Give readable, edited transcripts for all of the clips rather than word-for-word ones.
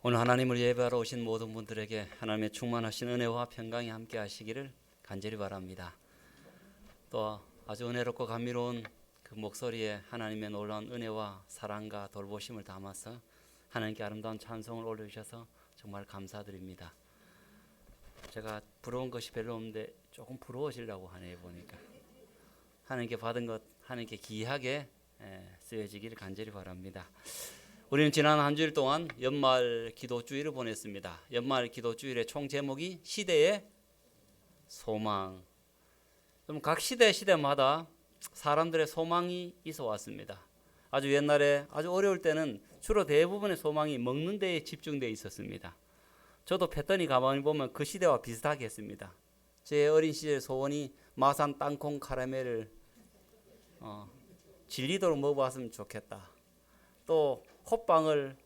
오늘 하나님을 예배하러 오신 모든 분들에게 하나님의 충만하신 은혜와 평강이 함께 하시기를 간절히 바랍니다. 또 아주 은혜롭고 감미로운 그 목소리에 하나님의 놀라운 은혜와 사랑과 돌보심을 담아서 하나님께 아름다운 찬송을 올려주셔서 정말 감사드립니다. 제가 부러운 것이 별로 없는데 조금 부러워지려고 하네요. 보니까 하나님께 받은 것 하나님께 귀하게 쓰여지기를 간절히 바랍니다. 우리는 지난 한 주일 동안 연말 기도주일을 보냈습니다. 연말 기도주일의 총 제목이 시대의 소망. 각 시대마다 사람들의 소망이 있어 왔습니다. 아주 옛날에 아주 어려울 때는 주로 대부분의 소망이 먹는 데에 집중되어 있었습니다. 저도 패턴이 가만히 보면 그 시대와 비슷하게 했습니다. 제 어린 시절 소원이 마산 땅콩 카라멜을 질리도록 먹어봤으면 좋겠다. 또 호빵을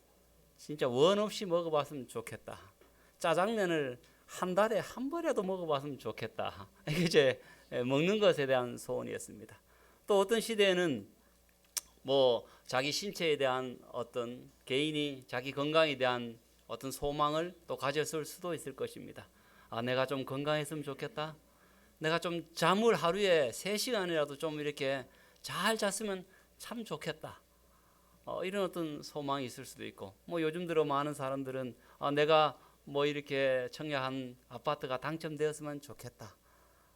진짜 원 없이 먹어봤으면 좋겠다. 짜장면을 한 달에 한 번이라도 먹어봤으면 좋겠다. 이게 제 먹는 것에 대한 소원이었습니다. 또 어떤 시대에는 자기 신체에 대한 어떤 개인이 자기 건강에 대한 어떤 소망을 또 가졌을 수도 있을 것입니다. 내가 좀 건강했으면 좋겠다. 내가 좀 잠을 하루에 3시간이라도 좀 이렇게 잘 잤으면 참 좋겠다. 이런 어떤 소망이 있을 수도 있고, 요즘 들어 많은 사람들은 내가 이렇게 청약한 아파트가 당첨되었으면 좋겠다.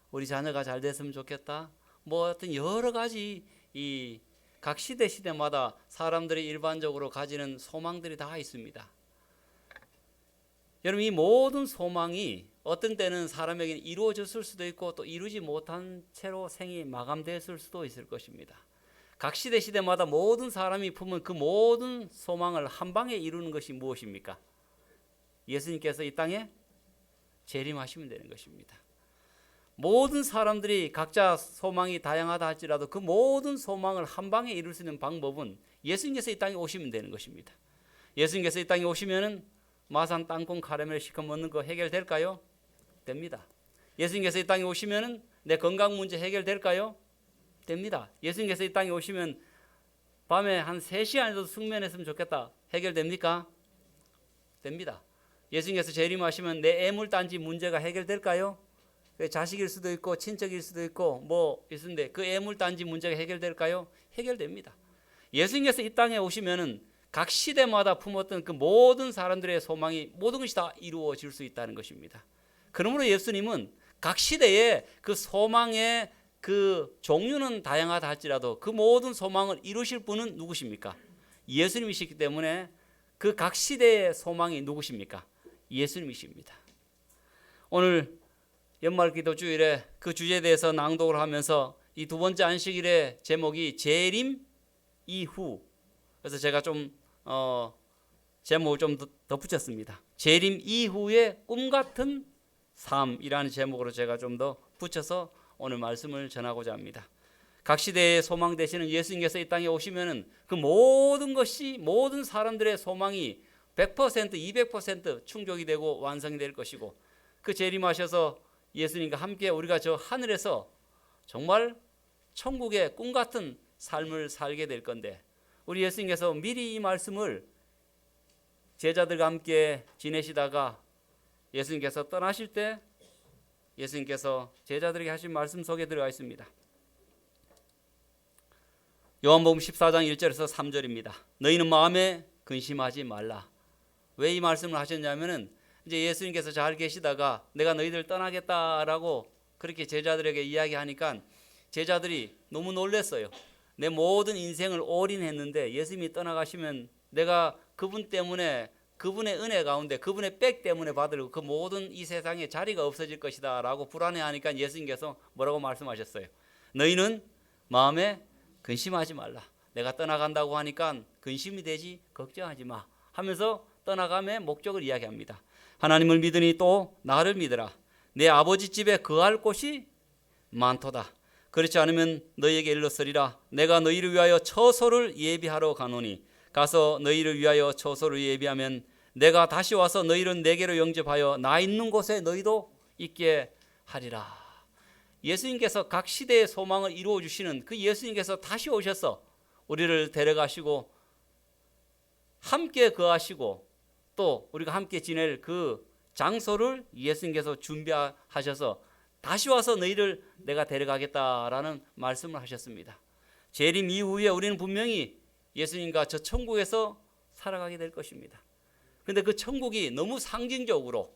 우리 자녀가 잘 됐으면 좋겠다. 어떤 여러 가지 이 각 시대마다 사람들이 일반적으로 가지는 소망들이 다 있습니다. 여러분, 이 모든 소망이 어떤 때는 사람에게는 이루어졌을 수도 있고 또 이루지 못한 채로 생이 마감됐을 수도 있을 것입니다. 각 시대마다 모든 사람이 품은 그 모든 소망을 한 방에 이루는 것이 무엇입니까? 예수님께서 이 땅에 재림하시면 되는 것입니다. 모든 사람들이 각자 소망이 다양하다 할지라도 그 모든 소망을 한 방에 이룰 수 있는 방법은 예수님께서 이 땅에 오시면 되는 것입니다. 예수님께서 이 땅에 오시면은 마산 땅콩 카라멜 시커 먹는 거 해결될까요? 됩니다. 예수님께서 이 땅에 오시면은 내 건강 문제 해결될까요? 됩니다. 예수님께서 이 땅에 오시면 밤에 한 3시간에도 숙면했으면 좋겠다. 해결됩니까? 됩니다. 예수님께서 재림하시면 내 애물단지 문제가 해결될까요? 자식일 수도 있고 친척일 수도 있고 있는데 그 애물단지 문제가 해결될까요? 해결됩니다. 예수님께서 이 땅에 오시면은 각 시대마다 품었던 그 모든 사람들의 소망이 모든 것이 다 이루어질 수 있다는 것입니다. 그러므로 예수님은 각 시대에 그 소망의 그 종류는 다양하다 할지라도 그 모든 소망을 이루실 분은 누구십니까? 예수님이시기 때문에 그 각 시대의 소망이 누구십니까? 예수님이십니다. 오늘 연말 기도 주일에 그 주제에 대해서 낭독을 하면서 이 두 번째 안식일의 제목이 재림 이후. 그래서 제가 좀 제목을 좀 덧붙였습니다. 재림 이후의 꿈 같은 삶이라는 제목으로 제가 좀 더 붙여서 오늘 말씀을 전하고자 합니다. 각 시대의 소망 되시는 예수님께서 이 땅에 오시면은 그 모든 것이 모든 사람들의 소망이 100%, 200% 충족이 되고 완성이 될 것이고, 그 재림하셔서 예수님과 함께 우리가 저 하늘에서 정말 천국의 꿈 같은 삶을 살게 될 건데, 우리 예수님께서 미리 이 말씀을 제자들과 함께 지내시다가 예수님께서 떠나실 때 예수님께서 제자들에게 하신 말씀 속에 들어가 있습니다. 요한복음 14장 1절에서 3절입니다. 너희는 마음에 근심하지 말라. 왜 이 말씀을 하셨냐면은 이제 예수님께서 잘 계시다가 내가 너희들 떠나겠다라고 그렇게 제자들에게 이야기하니까 제자들이 너무 놀랐어요. 내 모든 인생을 올인했는데 예수님이 떠나가시면 내가 그분 때문에, 그분의 은혜 가운데, 그분의 백 때문에 받을 그 모든 이 세상에 자리가 없어질 것이다 라고 불안해하니까 예수님께서 뭐라고 말씀하셨어요? 너희는 마음에 근심하지 말라. 내가 떠나간다고 하니까 근심이 되지 걱정하지 마 하면서 떠나감의 목적을 이야기합니다. 하나님을 믿으니 또 나를 믿으라. 내 아버지 집에 거할 곳이 많도다. 그렇지 않으면 너희에게 일렀으리라. 내가 너희를 위하여 처소를 예비하러 가노니 가서 너희를 위하여 처소를 예비하면 내가 다시 와서 너희를 내게로 영접하여 나 있는 곳에 너희도 있게 하리라. 예수님께서 각 시대의 소망을 이루어 주시는 그 예수님께서 다시 오셔서 우리를 데려가시고 함께 거하시고 또 우리가 함께 지낼 그 장소를 예수님께서 준비하셔서 다시 와서 너희를 내가 데려가겠다라는 말씀을 하셨습니다. 재림 이후에 우리는 분명히 예수님과 저 천국에서 살아가게 될 것입니다. 그런데 그 천국이 너무 상징적으로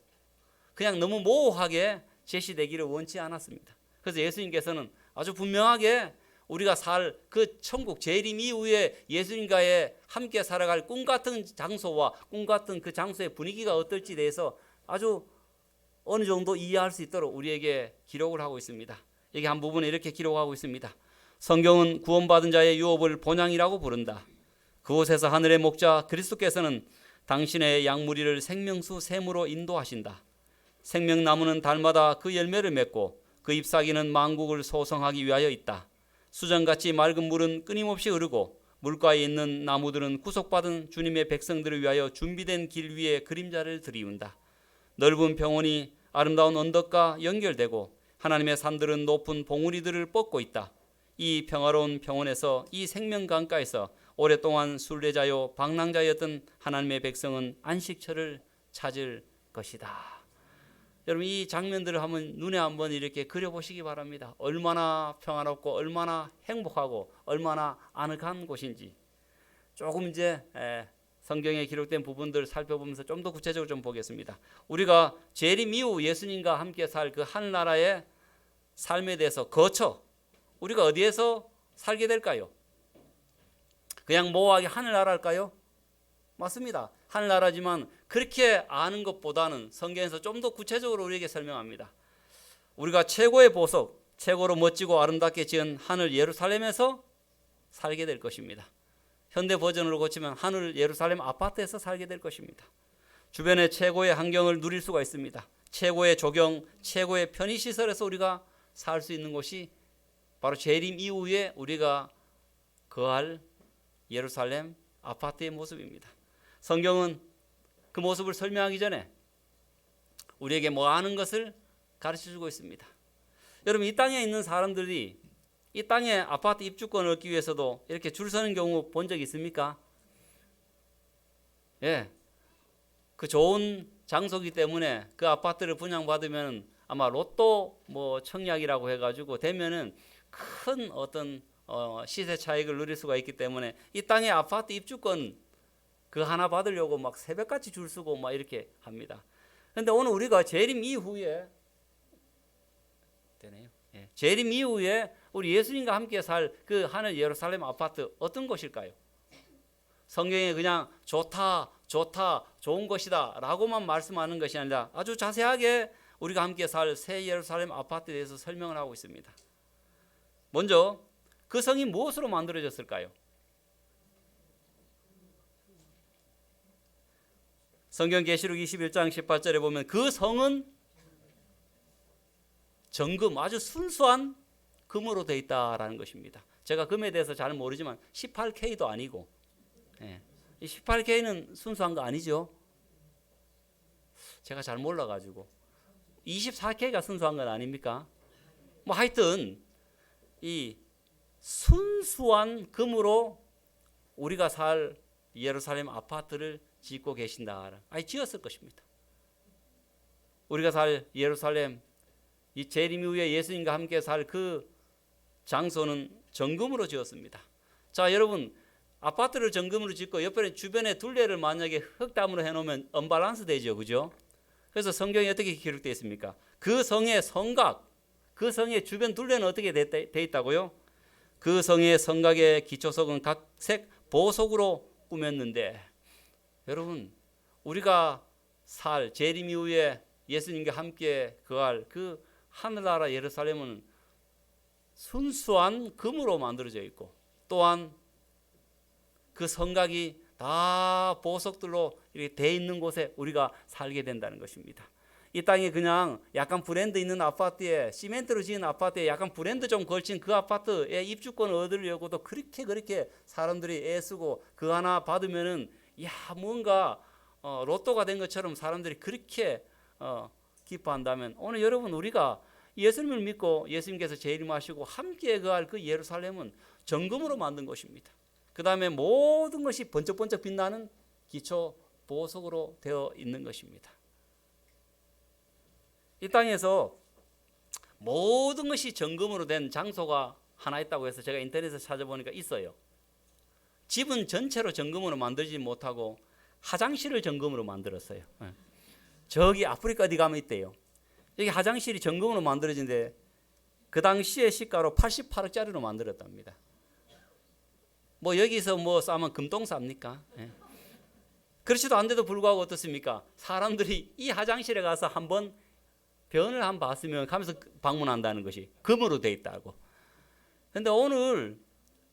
그냥 너무 모호하게 제시되기를 원치 않았습니다. 그래서 예수님께서는 아주 분명하게 우리가 살 그 천국 재림 이후에 예수님과의 함께 살아갈 꿈 같은 장소와 꿈 같은 그 장소의 분위기가 어떨지 대해서 아주 어느 정도 이해할 수 있도록 우리에게 기록을 하고 있습니다. 여기 한 부분에 이렇게 기록하고 있습니다. 성경은 구원받은 자의 유업을 본향이라고 부른다. 그곳에서 하늘의 목자 그리스도께서는 당신의 양무리를 생명수 샘으로 인도하신다. 생명나무는 달마다 그 열매를 맺고 그 잎사귀는 만국을 소성하기 위하여 있다. 수정같이 맑은 물은 끊임없이 흐르고 물가에 있는 나무들은 구속받은 주님의 백성들을 위하여 준비된 길 위에 그림자를 드리운다. 넓은 평원이 아름다운 언덕과 연결되고 하나님의 산들은 높은 봉우리들을 뻗고 있다. 이 평화로운 평원에서 이 생명강가에서 오랫동안 순례자요 방랑자였던 하나님의 백성은 안식처를 찾을 것이다. 여러분 이 장면들을 한번 눈에 한번 이렇게 그려보시기 바랍니다. 얼마나 평화롭고 얼마나 행복하고 얼마나 아늑한 곳인지 조금 이제 성경에 기록된 부분들을 살펴보면서 좀 더 구체적으로 좀 보겠습니다. 우리가 재림 이후 예수님과 함께 살 그 하늘나라의 삶에 대해서 거쳐 우리가 어디에서 살게 될까요? 그냥 모호하게 하늘나라일까요? 맞습니다. 하늘나라지만 그렇게 아는 것보다는 성경에서 좀 더 구체적으로 우리에게 설명합니다. 우리가 최고의 보석, 최고로 멋지고 아름답게 지은 하늘 예루살렘에서 살게 될 것입니다. 현대 버전으로 고치면 하늘 예루살렘 아파트에서 살게 될 것입니다. 주변의 최고의 환경을 누릴 수가 있습니다. 최고의 조경, 최고의 편의시설에서 우리가 살 수 있는 곳이 바로 재림 이후에 우리가 거할 예루살렘 아파트의 모습입니다. 성경은 그 모습을 설명하기 전에 우리에게 뭐 아는 것을 가르쳐주고 있습니다. 여러분 이 땅에 있는 사람들이 이 땅에 아파트 입주권을 얻기 위해서도 이렇게 줄 서는 경우 본 적 있습니까? 예, 그 좋은 장소이기 때문에 그 아파트를 분양받으면 아마 로또 뭐 청약이라고 해가지고 되면은 큰 어떤 시세 차익을 누릴 수가 있기 때문에 이 땅에 아파트 입주권 그 하나 받으려고 막 새벽같이 줄 서고 막 이렇게 합니다. 그런데 오늘 우리가 재림 이후에 되네요. 예. 재림 이후에 우리 예수님과 함께 살 그 하늘 예루살렘 아파트 어떤 것일까요? 성경에 그냥 좋다, 좋은 것이다 라고만 말씀하는 것이 아니라 아주 자세하게 우리가 함께 살 새 예루살렘 아파트에 대해서 설명을 하고 있습니다. 먼저 그 성이 무엇으로 만들어졌을까요? 성경 계시록 21장 18절에 보면 그 성은 정금, 아주 순수한 금으로 되어 있다라는 것입니다. 제가 금에 대해서 잘 모르지만 18K도 아니고, 예. 18K는 순수한 거 아니죠? 제가 잘 몰라가지고 24K가 순수한 건 아닙니까? 뭐 하여튼 이 순수한 금으로 우리가 살 예루살렘 아파트를 짓고 계신다. 아니 지었을 것입니다. 우리가 살 예루살렘 이 재림 이후에 예수님과 함께 살 그 장소는 정금으로 지었습니다. 자 여러분 아파트를 정금으로 짓고 옆에 주변에 둘레를 만약에 흙담으로 해놓으면 언밸런스 되죠, 그죠? 그래서 성경에 어떻게 기록되어 있습니까? 그 성의 성각, 그 성의 주변 둘레는 어떻게 돼 있다고요? 그 성의 성각의 기초석은 각색 보석으로 꾸몄는데 여러분 우리가 살 재림 이후에 예수님과 함께 거할 그 하늘나라 예루살렘은 순수한 금으로 만들어져 있고 또한 그 성각이 다 보석들로 이렇게 돼 있는 곳에 우리가 살게 된다는 것입니다. 이 땅에 그냥 약간 브랜드 있는 아파트에 시멘트로 지은 아파트에 약간 브랜드 좀 걸친 그 아파트에 입주권을 얻으려고도 그렇게 사람들이 애쓰고 그 하나 받으면은 야 뭔가 로또가 된 것처럼 사람들이 그렇게 기뻐한다면 오늘 여러분 우리가 예수님을 믿고 예수님께서 재림하시고 함께 거할 그 예루살렘은 정금으로 만든 것입니다. 그 다음에 모든 것이 번쩍번쩍 빛나는 기초 보석으로 되어 있는 것입니다. 이 땅에서 모든 것이 정금으로 된 장소가 하나 있다고 해서 제가 인터넷에서 찾아보니까 있어요. 집은 전체로 정금으로 만들지 못하고 화장실을 정금으로 만들었어요. 저기 아프리카 어디 가면 있대요. 여기 화장실이 정금으로 만들어진데 그 당시에 시가로 88억짜리로 만들었답니다. 뭐 여기서 뭐 싸면 금동 쌉니까? 그렇지도 않은데도 불구하고 어떻습니까? 사람들이 이 화장실에 가서 한번 변을 한번 봤으면 가면서 방문한다는 것이 금으로 돼 있다고. 근데 오늘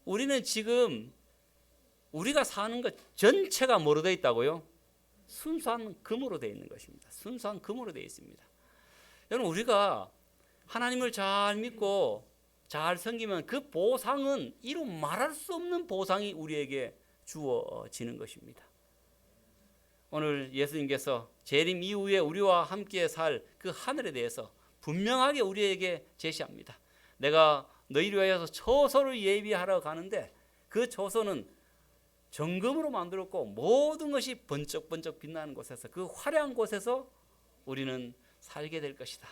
우리는 지금 우리가 사는 것 전체가 뭐로 돼 있다고요? 순수한 금으로 돼 있는 것입니다. 순수한 금으로 돼 있습니다. 여러분, 우리가 하나님을 잘 믿고 잘 섬기면 그 보상은 이루 말할 수 없는 보상이 우리에게 주어지는 것입니다. 오늘 예수님께서 재림 이후에 우리와 함께 살 그 하늘에 대해서 분명하게 우리에게 제시합니다. 내가 너희를 위하여서 처소를 예비하러 가는데 그 처소는 정금으로 만들었고 모든 것이 번쩍번쩍 빛나는 곳에서, 그 화려한 곳에서 우리는 살게 될 것이다.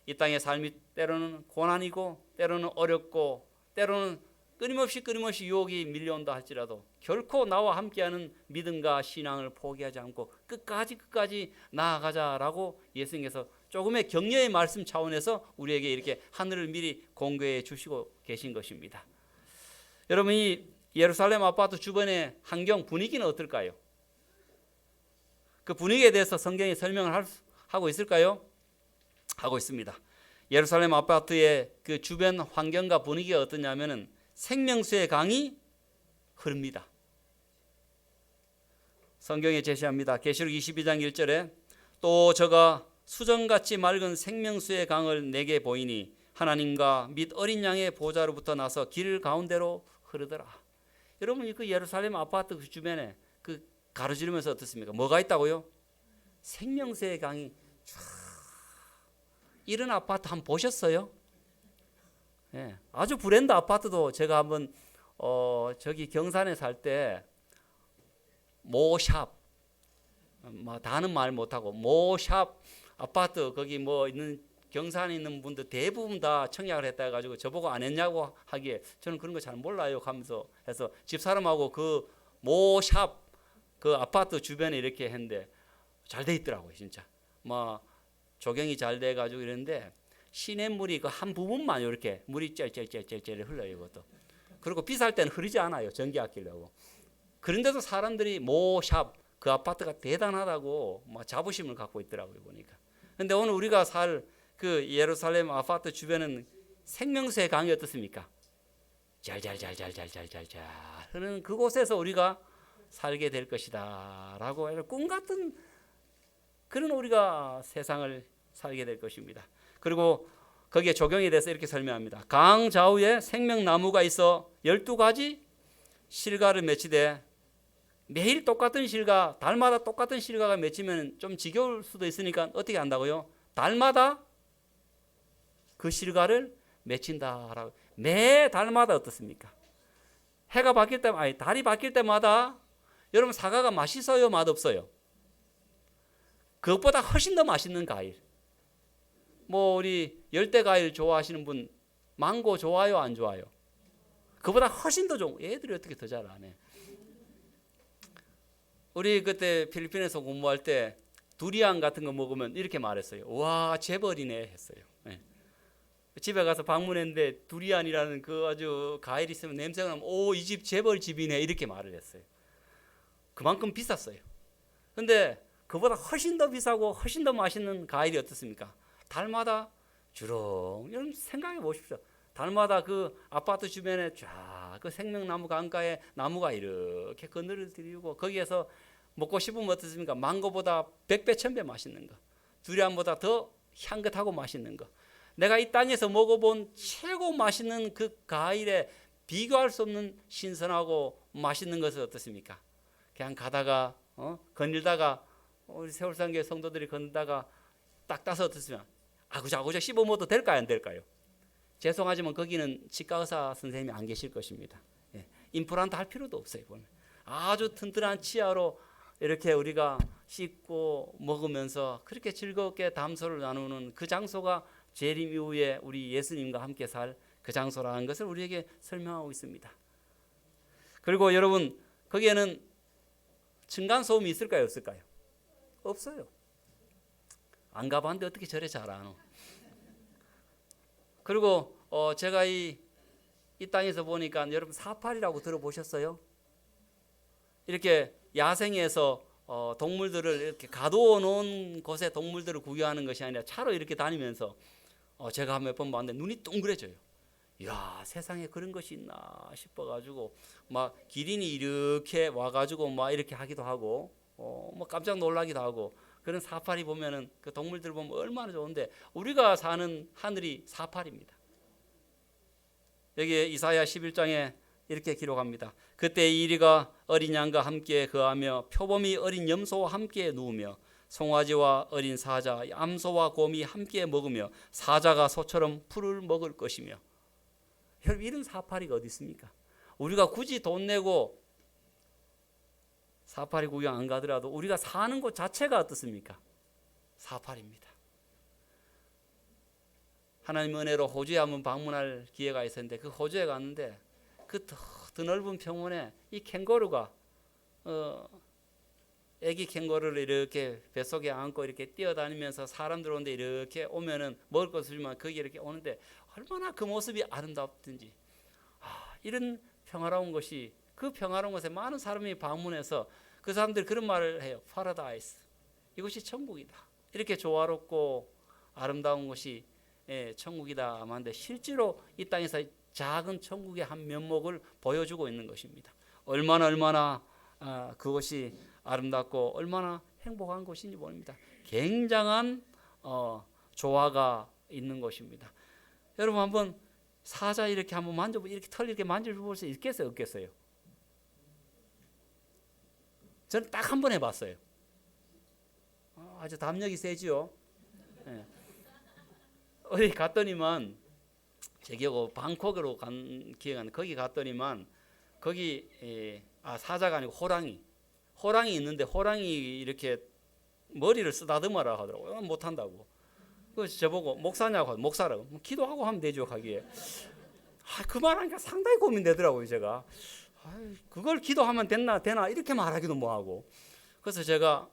이 땅의 삶이 때로는 고난이고 때로는 어렵고 때로는 끊임없이 유혹이 밀려온다 할지라도 결코 나와 함께하는 믿음과 신앙을 포기하지 않고 끝까지 나아가자라고 예수님께서 조금의 격려의 말씀 차원에서 우리에게 이렇게 하늘을 미리 공개해 주시고 계신 것입니다. 여러분, 이 예루살렘 아파트 주변의 환경 분위기는 어떨까요? 그 분위기에 대해서 성경이 설명을 하고 있을까요? 하고 있습니다. 예루살렘 아파트의 그 주변 환경과 분위기가 어떠냐면은 생명수의 강이 흐릅니다. 성경에 제시합니다. 계시록 22장 1절에 또 저가 수정같이 맑은 생명수의 강을 내게 보이니 하나님과 및 어린 양의 보좌로부터 나서 길 가운데로 흐르더라. 여러분, 그 예루살렘 아파트 그 주변에 그 가로지르면서 어떻습니까? 뭐가 있다고요? 생명수의 강이 쫙. 이런 아파트 한번 보셨어요? 예, 아주 브랜드 아파트도 제가 한번 저기 경산에 살 때 모샵, 뭐 다는 말 못하고 모샵 아파트 거기 뭐 있는 경산에 있는 분들 대부분 다 청약을 했다 해가지고 저보고 안 했냐고 하기에 저는 그런 거 잘 몰라요 하면서 해서 집사람하고 그 모샵 그 아파트 주변에 이렇게 했는데 잘 돼 있더라고요. 진짜 뭐 조경이 잘 돼가지고 이랬는데 시냇물이 그 한 부분만 이렇게 물이 짤짤짤짤 흘러요. 이것도. 그리고 비쌀 때는 흐르지 않아요. 전기 아끼려고. 그런데도 사람들이 모샵 그 아파트가 대단하다고 막 자부심을 갖고 있더라고요. 보니까. 근데 오늘 우리가 살 그 예루살렘 아파트 주변은 생명수의 강이 어떻습니까? 잘잘잘잘잘잘잘 흐르는 그곳에서 우리가 살게 될 것이다 라고 꿈 같은 그런 우리가 세상을 살게 될 것입니다. 그리고 거기에 적용에 대해서 이렇게 설명합니다. 강 좌우에 생명나무가 있어 12가지 실과를 맺히되 매일 똑같은 실과, 달마다 똑같은 실과가 맺히면 좀 지겨울 수도 있으니까 어떻게 한다고요? 달마다 그 실과를 맺힌다라고. 매 달마다 어떻습니까? 해가 바뀔 때, 아니 달이 바뀔 때마다 여러분 사과가 맛있어요, 맛없어요? 그것보다 훨씬 더 맛있는 과일. 뭐 우리 열대 과일 좋아하시는 분 망고 좋아요, 안 좋아요? 그보다 훨씬 더 좋은. 애들이 어떻게 더 잘 아네. 우리 그때 필리핀에서 공부할 때 두리안 같은 거 먹으면 이렇게 말했어요. 와, 재벌이네 했어요. 네. 집에 가서 방문했는데 두리안이라는 그 아주 과일 있으면 냄새가 나면 오, 이 집 재벌 집이네 이렇게 말을 했어요. 그만큼 비쌌어요. 근데 그보다 훨씬 더 비싸고 훨씬 더 맛있는 과일이 어떻습니까? 달마다 주렁. 여러분 생각해 보십시오. 달마다 그 아파트 주변에 쫙 그 생명나무 강가에 나무가 이렇게 그늘을 들이고 거기에서 먹고 싶으면 어떻습니까? 망고보다 100배 1000배 맛있는 거, 두리안보다 더 향긋하고 맛있는 거, 내가 이 땅에서 먹어본 최고 맛있는 그 과일에 비교할 수 없는 신선하고 맛있는 것은 어떻습니까? 그냥 가다가 거닐다가 우리 세월상교회 성도들이 건너다가 딱 따서 어떻습니까? 아구자구자 씹어 먹어도 될까요, 안 될까요? 죄송하지만 거기는 치과 의사 선생님이 안 계실 것입니다. 예. 임플란트 할 필요도 없어요. 보면 아주 튼튼한 치아로 이렇게 우리가 씻고 먹으면서 그렇게 즐겁게 담소를 나누는 그 장소가 재림 이후에 우리 예수님과 함께 살 그 장소라는 것을 우리에게 설명하고 있습니다. 그리고 여러분, 거기에는 층간소음이 있을까요, 없을까요? 없어요. 안 가봤는데 어떻게 저래 잘 아노? 그리고 제가 이 땅에서 보니까 여러분 사파리라고 들어보셨어요? 이렇게 야생에서 동물들을 이렇게 가두어 놓은 곳에 동물들을 구경하는 것이 아니라 차로 이렇게 다니면서 제가 몇 번 봤는데 눈이 동그래져요. 이야, 세상에 그런 것이 있나 싶어가지고 막 기린이 이렇게 와가지고 막 이렇게 하기도 하고 뭐 깜짝 놀라기도 하고, 그런 사파리 보면은 그 동물들 보면 얼마나 좋은데 우리가 사는 하늘이 사파리입니다. 여기 이사야 11장에 이렇게 기록합니다. 그때 이리가 어린 양과 함께 거하며 표범이 어린 염소와 함께 누우며 송아지와 어린 사자, 암소와 곰이 함께 먹으며 사자가 소처럼 풀을 먹을 것이며. 여러분, 이런 사파리가 어디 있습니까? 우리가 굳이 돈 내고 사파리 구경 안 가더라도 우리가 사는 곳 자체가 어떻습니까? 사파리입니다. 하나님 은혜로 호주에 한번 방문할 기회가 있었는데 그 호주에 갔는데 그 드넓은 평원에 이 캥거루가 애기 캥거루를 이렇게 뱃속에 안고 이렇게 뛰어다니면서 사람들 오는데 이렇게 오면은 먹을 것을 주면 거기 이렇게 오는데 얼마나 그 모습이 아름답든지. 이런 평화로운 것이, 그 평화로운 곳에 많은 사람이 방문해서 그 사람들이 그런 말을 해요. 파라다이스, 이것이 천국이다. 이렇게 조화롭고 아름다운 것이 천국이다 하는데 실제로 이 땅에서 작은 천국의 한 면목을 보여주고 있는 것입니다. 얼마나 그것이 아름답고 얼마나 행복한 것인지 모릅니다. 굉장한 조화가 있는 것입니다. 여러분, 한번 사자 이렇게 한번 만져보, 이렇게 털 이렇게 만져볼 수 있겠어요, 없겠어요? 저는 딱 한 번 해봤어요. 아주 담력이 세지요. 네. 어디 갔더니만, 저기하고 방콕으로 간 기회가 있는데 거기 갔더니만 거기 사자가 아니고 호랑이 있는데 호랑이 이렇게 머리를 쓰다듬어라 하더라고요. 못한다고. 그래서 저보고 목사냐고, 목사라고. 기도하고 하면 되죠, 가기에. 그 말하니까 상당히 고민되더라고요, 제가. 그걸 기도하면 되나 이렇게 말하기도 뭐하고. 그래서 제가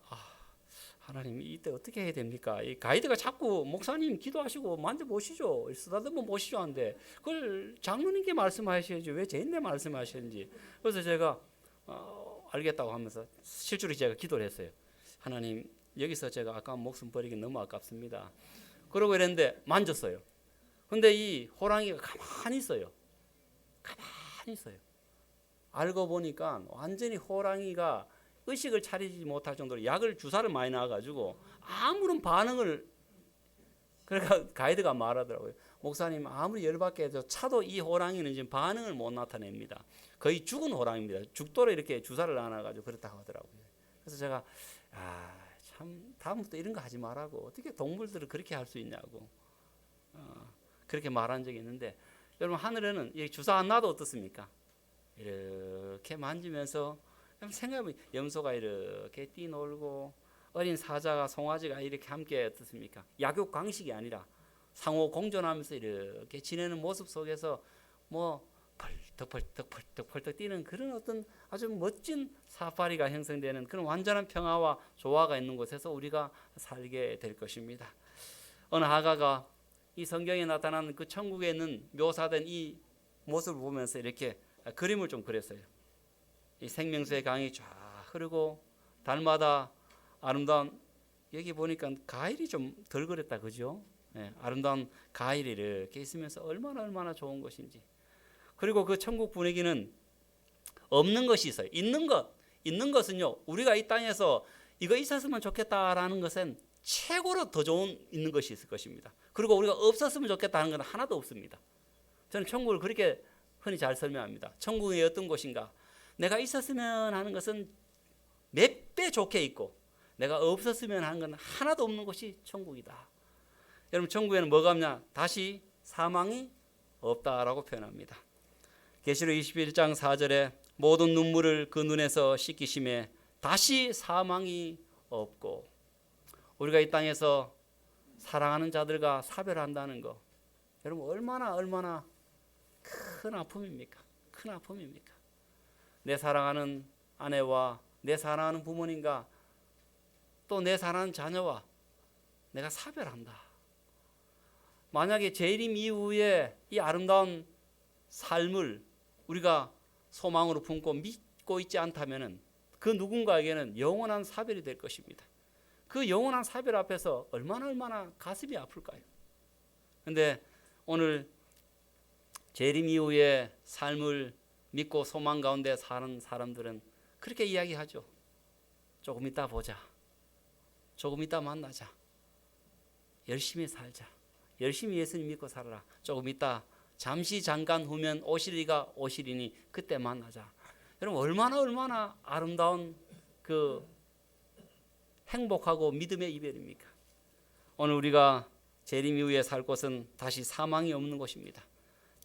하나님, 이때 어떻게 해야 됩니까? 이 가이드가 자꾸 목사님 기도하시고 만져보시죠, 쓰다듬어 보시죠 하는데 그걸 장로님께 말씀하셔야지 왜 저한테 말씀하시는지. 그래서 제가 알겠다고 하면서 실제로 제가 기도를 했어요. 하나님, 여기서 제가 아까운 목숨 버리기 너무 아깝습니다. 그러고 이랬는데 만졌어요. 근데 이 호랑이가 가만히 있어요. 알고 보니까 완전히 호랑이가 의식을 차리지 못할 정도로 주사를 많이 놔가지고 아무런 반응을. 그러니까 가이드가 말하더라고요. 목사님, 아무리 열받게 해도 차도 이 호랑이는 지금 반응을 못 나타냅니다. 거의 죽은 호랑이입니다. 죽도록 이렇게 주사를 놔가지고 그렇다고 하더라고요. 그래서 제가 참 다음부터 이런 거 하지 말라고, 어떻게 동물들을 그렇게 할 수 있냐고 그렇게 말한 적이 있는데, 여러분, 하늘에는 주사 안 놔도 어떻습니까? 이렇게 만지면서 생각해보면 염소가 이렇게 뛰놀고 어린 사자가 송아지가 이렇게 함께 어떻습니까? 약육 강식이 아니라 상호 공존하면서 이렇게 지내는 모습 속에서 뭐 펄떡 뛰는 그런 어떤 아주 멋진 사파리가 형성되는 그런 완전한 평화와 조화가 있는 곳에서 우리가 살게 될 것입니다. 어느 하가가 이 성경에 나타나는 그 천국에 있는 묘사된 이 모습을 보면서 이렇게 그림을 좀 그렸어요. 이 생명수의 강이 쫙 흐르고 달마다 아름다운, 여기 보니까 가일이 좀 덜 그렸다, 그죠? 아름다운 가일이 이렇게 있으면서 얼마나 좋은 것인지. 그리고 그 천국 분위기는 없는 것이 있어요. 있는 것은요, 우리가 이 땅에서 이거 있었으면 좋겠다라는 것은 최고로 더 좋은 있는 것이 있을 것입니다. 그리고 우리가 없었으면 좋겠다는 건 하나도 없습니다. 저는 천국을 그렇게 흔히 잘 설명합니다. 천국이 어떤 곳인가? 내가 있었으면 하는 것은 몇 배 좋게 있고 내가 없었으면 하는 건 하나도 없는 것이 천국이다. 여러분, 천국에는 뭐가 없냐? 다시 사망이 없다라고 표현합니다. 계시록 21장 4절에 모든 눈물을 그 눈에서 씻기심에 다시 사망이 없고, 우리가 이 땅에서 사랑하는 자들과 사별한다는 거, 여러분 얼마나 큰 아픔입니까? 큰 아픔입니까? 내 사랑하는 아내와 내 사랑하는 부모님과 또 내 사랑하는 자녀와 내가 사별한다. 만약에 재림 이후에 이 아름다운 삶을 우리가 소망으로 품고 믿고 있지 않다면 그 누군가에게는 영원한 사별이 될 것입니다. 그 영원한 사별 앞에서 얼마나 가슴이 아플까요? 그런데 오늘 재림 이후의 삶을 믿고 소망 가운데 사는 사람들은 그렇게 이야기하죠. 조금 이따 보자. 조금 이따 만나자. 열심히 살자. 열심히 예수님 믿고 살아라. 조금 이따 잠시 잠깐 후면 오시리가 오시리니 그때 만나자. 여러분 얼마나 아름다운 그 행복하고 믿음의 이별입니까? 오늘 우리가 재림 이후에 살 곳은 다시 사망이 없는 곳입니다.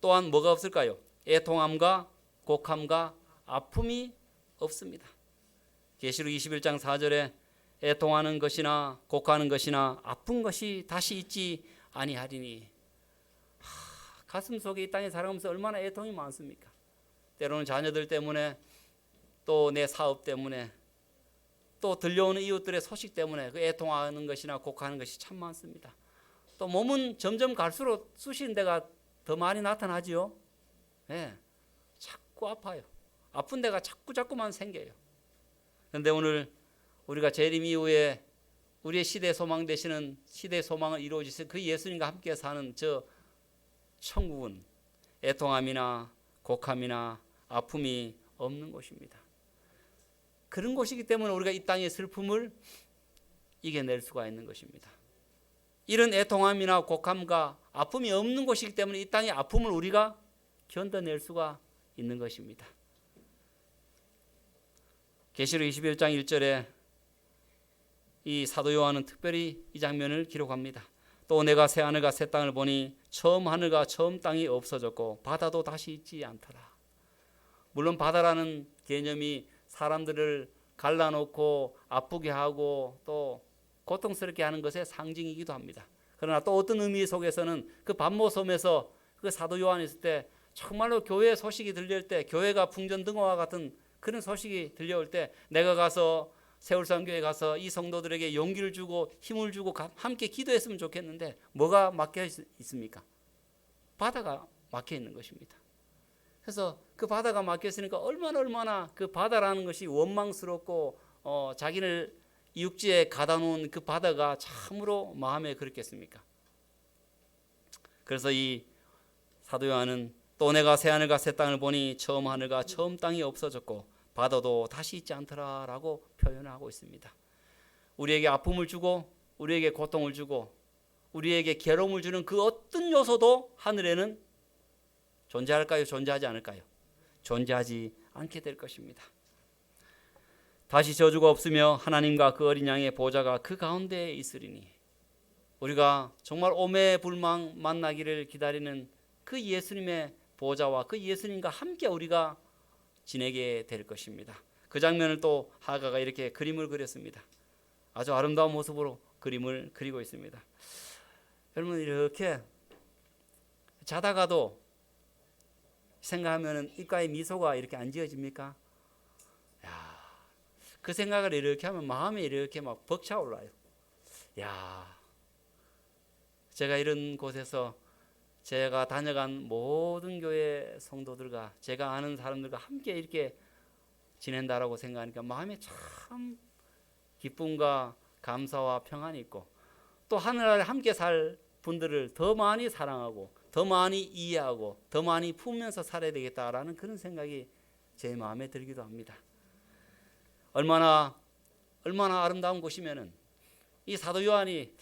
또한 뭐가 없을까요? 애통함과 곡함과 아픔이 없습니다. 계시록 21장 4절에 애통하는 것이나 곡하는 것이나 아픈 것이 다시 있지 아니하리니. 가슴 속에 이 땅에 살아가면서 얼마나 애통이 많습니까? 때로는 자녀들 때문에, 또 내 사업 때문에, 또 들려오는 이웃들의 소식 때문에 그 애통하는 것이나 곡하는 것이 참 많습니다. 또 몸은 점점 갈수록 쑤시는 데가 더 많이 나타나지요. 네, 자꾸 아파요. 아픈 데가 자꾸만 생겨요. 그런데 오늘 우리가 재림 이후에 우리의 시대 소망 되시는 시대 소망을 이루어지신 그 예수님과 함께 사는 저 천국은 애통함이나 곡함이나 아픔이 없는 곳입니다. 그런 곳이기 때문에 우리가 이 땅의 슬픔을 이겨낼 수가 있는 것입니다. 이런 애통함이나 곡함과 아픔이 없는 곳이기 때문에 이 땅의 아픔을 우리가 견뎌낼 수가 있는 것입니다. 계시록 21장 1절에 이 사도 요한은 특별히 이 장면을 기록합니다. 또 내가 새 하늘과 새 땅을 보니 처음 하늘과 처음 땅이 없어졌고 바다도 다시 있지 않더라. 물론 바다라는 개념이 사람들을 갈라놓고 아프게 하고 또 고통스럽게 하는 것의 상징이기도 합니다. 그러나 또 어떤 의미 속에서는 그 반모섬에서 그 사도 요한이 있을 때 정말로 교회 소식이 들려올 때, 교회가 풍전등화와 같은 그런 소식이 들려올 때 내가 가서 세울산교회 가서 이 성도들에게 용기를 주고 힘을 주고 함께 기도했으면 좋겠는데 뭐가 막혀 있습니까? 바다가 막혀 있는 것입니다. 그래서 그 바다가 막혀 있으니까 얼마나 그 바다라는 것이 원망스럽고 자기를 육지에 가다 놓은 그 바다가 참으로 마음에 그렇겠습니까? 그래서 이 사도 요한은 또 내가 새 하늘과 새 땅을 보니 처음 하늘과 처음 땅이 없어졌고 바다도 다시 있지 않더라라고 표현하고 있습니다. 우리에게 아픔을 주고 우리에게 고통을 주고 우리에게 괴로움을 주는 그 어떤 요소도 하늘에는 존재할까요? 존재하지 않을까요? 존재하지 않게 될 것입니다. 다시 저주가 없으며 하나님과 그 어린 양의 보좌가 그 가운데에 있으리니. 우리가 정말 오매불망 만나기를 기다리는 그 예수님의 보좌와 그 예수님과 함께 우리가 지내게 될 것입니다. 그 장면을 또 하가가 이렇게 그림을 그렸습니다. 아주 아름다운 모습으로 그림을 그리고 있습니다. 여러분 이렇게 자다가도 생각하면 입가에 미소가 이렇게 안 지어집니까? 야, 그 생각을 이렇게 하면 마음이 이렇게 막 벅차올라요. 야, 제가 이런 곳에서 제가 다녀간 모든 교회 성도들과 제가 아는 사람들과 함께 이렇게 지낸다라고 생각하니까 마음에 참 기쁨과 감사와 평안이 있고 또 하늘 아래 함께 살 분들을 더 많이 사랑하고 더 많이 이해하고 더 많이 품으면서 살아야 되겠다라는 그런 생각이 제 마음에 들기도 합니다. 얼마나 아름다운 곳이면은 이 사도 요한이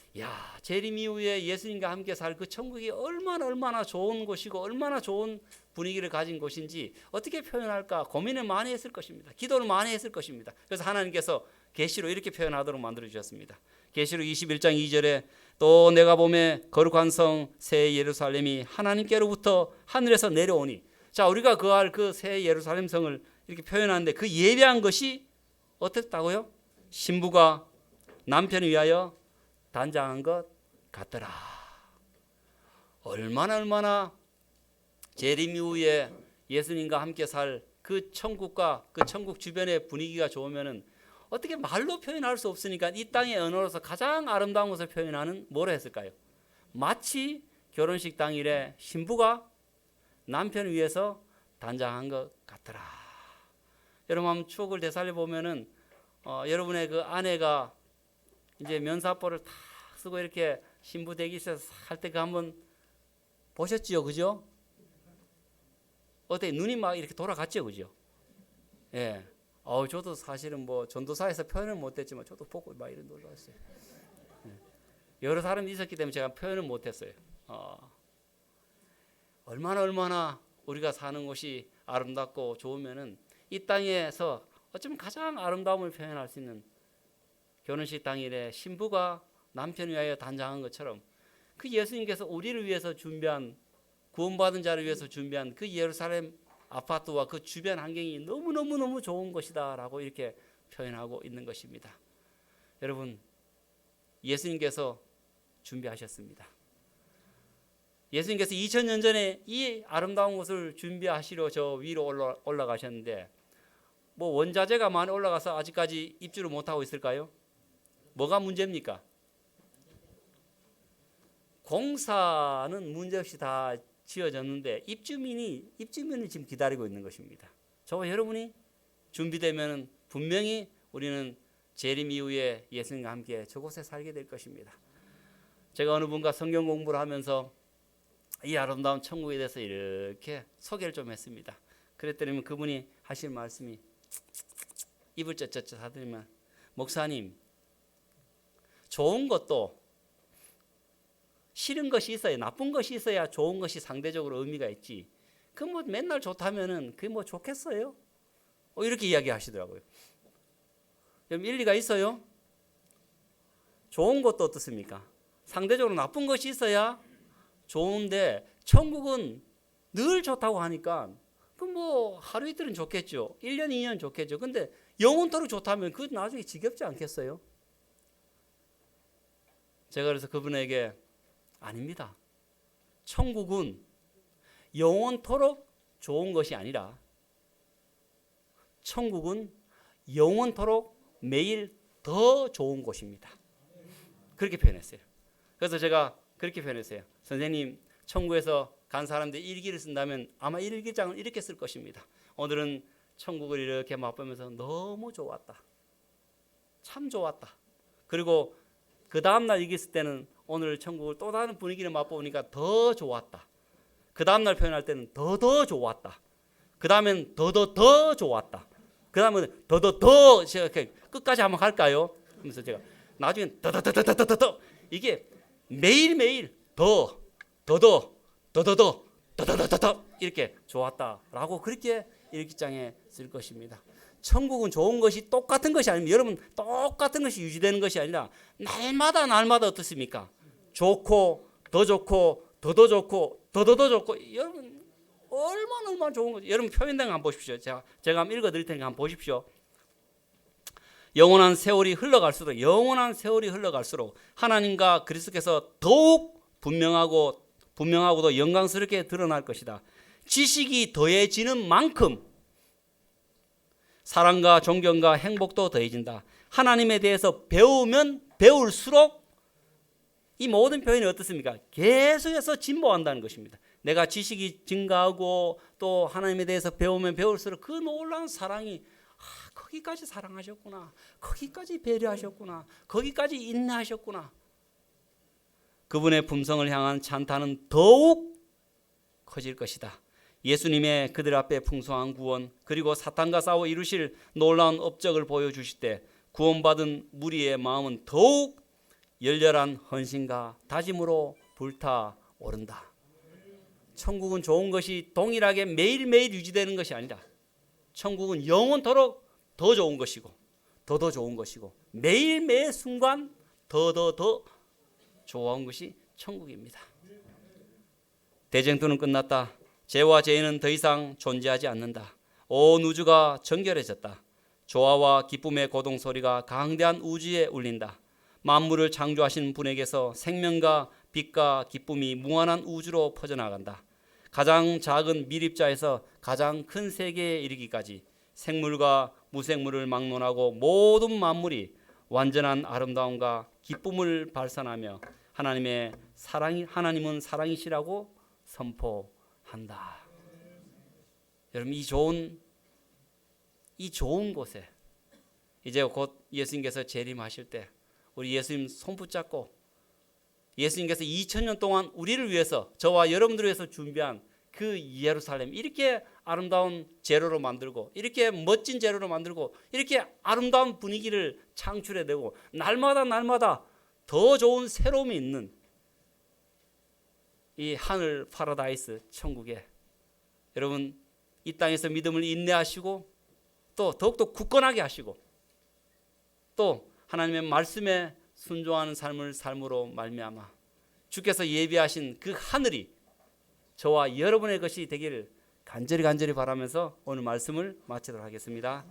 재림 이후에 예수님과 함께 살 그 천국이 얼마나 좋은 곳이고 얼마나 좋은 분위기를 가진 곳인지 어떻게 표현할까 고민을 많이 했을 것입니다. 기도를 많이 했을 것입니다. 그래서 하나님께서 계시로 이렇게 표현하도록 만들어 주셨습니다. 계시록 21장 2절에 또 내가 보매 거룩한 성 새 예루살렘이 하나님께로부터 하늘에서 내려오니. 자, 우리가 거할 그 새 예루살렘 성을 이렇게 표현하는데 그 예배한 것이 어떻다고요? 신부가 남편을 위하여 단장한 것 같더라. 얼마나 재림 이후에 예수님과 함께 살 그 천국과 그 천국 주변의 분위기가 좋으면은 어떻게 말로 표현할 수 없으니까 이 땅의 언어로서 가장 아름다운 것을 표현하는 뭐라 했을까요? 마치 결혼식 당일에 신부가 남편을 위해서 단장한 것 같더라. 여러분 한번 추억을 되살려 보면은 여러분의 그 아내가 이제 면사포를 탁 쓰고 이렇게 신부 대기실에서 할 때 그 한번 보셨지요, 그죠? 어때 눈이 막 이렇게 돌아갔죠, 그죠? 예. 저도 사실은 뭐 전도사에서 표현을 못했지만 저도 보고 막 이런 놀랐어요. 예. 여러 사람이 있었기 때문에 제가 표현을 못했어요. 얼마나 우리가 사는 곳이 아름답고 좋으면은 이 땅에서 어쩌면 가장 아름다움을 표현할 수 있는 결혼식 당일에 신부가 남편을 위하여 단장한 것처럼 그 예수님께서 우리를 위해서 준비한 구원받은 자를 위해서 준비한 그 예루살렘 아파트와 그 주변 환경이 너무너무 좋은 것이다 라고 이렇게 표현하고 있는 것입니다. 여러분 예수님께서 준비하셨습니다. 예수님께서 2000년 전에 이 아름다운 곳을 준비하시러 저 위로 올라가셨는데 뭐 원자재가 많이 올라가서 아직까지 입주를 못하고 있을까요? 뭐가 문제입니까? 공사는 문제없이 다 지어졌는데 입주민이 지금 기다리고 있는 것입니다. 저와 여러분이 준비되면 분명히 우리는 재림 이후에 예수님과 함께 저곳에 살게 될 것입니다. 제가 어느 분과 성경 공부를 하면서 이 아름다운 천국에 대해서 이렇게 소개를 좀 했습니다. 그랬더니 그분이 하신 말씀이 입을 쩍쩍 하더니만 목사님 좋은 것도 싫은 것이 있어야 나쁜 것이 있어야 좋은 것이 상대적으로 의미가 있지. 그 뭐 맨날 좋다면은 그게 뭐 좋겠어요? 이렇게 이야기하시더라고요. 그럼 일리가 있어요? 좋은 것도 어떻습니까? 상대적으로 나쁜 것이 있어야 좋은데 천국은 늘 좋다고 하니까 그 뭐 하루 이틀은 좋겠죠. 1년 2년 좋겠죠. 근데 영원토록 좋다면 그 나중에 지겹지 않겠어요? 제가 그래서 그분에게 아닙니다. 천국은 영원토록 좋은 것이 아니라 천국은 영원토록 매일 더 좋은 곳입니다. 그렇게 표현했어요. 그래서 제가 그렇게 표현했어요. 선생님, 천국에서 간 사람들이 일기를 쓴다면 아마 일기장을 이렇게 쓸 것입니다. 오늘은 천국을 이렇게 맛보면서 너무 좋았다. 참 좋았다. 그리고 그 다음날 일기 쓸 때는 오늘 천국을 또 다른 분위기를 맛보니까 더 좋았다. 그 다음날 표현할 때는 더 좋았다. 그 다음엔 더 좋았다. 그 다음은 더 제가 이렇게 끝까지 한번 갈까요? 그러면서 제가 나중엔 더 이게 매일매일 더 이렇게 좋았다라고 그렇게 일기장에 쓸 것입니다. 천국은 좋은 것이 똑같은 것이 아닙니다. 여러분 똑같은 것이 유지되는 것이 아니라 날마다 어떻습니까? 좋고 더 좋고 더 좋고 더 좋고 여러분 얼마나 좋은 거죠. 여러분 표현된 거 한번 보십시오. 제가 한번 읽어드릴 테니까 한번 보십시오. 영원한 세월이 흘러갈수록 하나님과 그리스도께서 더욱 분명하고도 영광스럽게 드러날 것이다. 지식이 더해지는 만큼 사랑과 존경과 행복도 더해진다. 하나님에 대해서 배우면 배울수록 이 모든 표현이 어떻습니까? 계속해서 진보한다는 것입니다. 내가 지식이 증가하고 또 하나님에 대해서 배우면 배울수록 그 놀라운 사랑이 거기까지 사랑하셨구나. 거기까지 배려하셨구나. 거기까지 인내하셨구나. 그분의 품성을 향한 찬탄은 더욱 커질 것이다. 예수님의 그들 앞에 풍성한 구원 그리고 사탄과 싸워 이루실 놀라운 업적을 보여주실 때 구원받은 무리의 마음은 더욱 열렬한 헌신과 다짐으로 불타오른다. 천국은 좋은 것이 동일하게 매일매일 유지되는 것이 아니라 천국은 영원토록 더 좋은 것이고 더 좋은 것이고 매일매일 순간 더 좋은 것이 천국입니다. 대쟁투는 끝났다. 죄와 죄는 더 이상 존재하지 않는다. 온 우주가 정결해졌다. 조화와 기쁨의 고동 소리가 강대한 우주에 울린다. 만물을 창조하신 분에게서 생명과 빛과 기쁨이 무한한 우주로 퍼져나간다. 가장 작은 미립자에서 가장 큰 세계에 이르기까지 생물과 무생물을 막론하고 모든 만물이 완전한 아름다움과 기쁨을 발산하며 하나님은 사랑이시라고 선포한다. 여러분, 이 좋은 곳에 이제 곧 예수님께서 재림하실 때 우리 예수님 손 붙잡고 예수님께서 2000년 동안 우리를 위해서, 저와 여러분들을 위해서 준비한 그 예루살렘, 이렇게 아름다운 재료로 만들고, 이렇게 멋진 재료로 만들고, 이렇게 아름다운 분위기를 창출해내고, 날마다 더 좋은 새로움이 있는 이 하늘 파라다이스 천국에 여러분, 이 땅에서 믿음을 인내하시고 또 더욱더 굳건하게 하시고 또 하나님의 말씀에 순종하는 삶으로 말미암아 주께서 예비하신 그 하늘이 저와 여러분의 것이 되기를 간절히 바라면서 오늘 말씀을 마치도록 하겠습니다.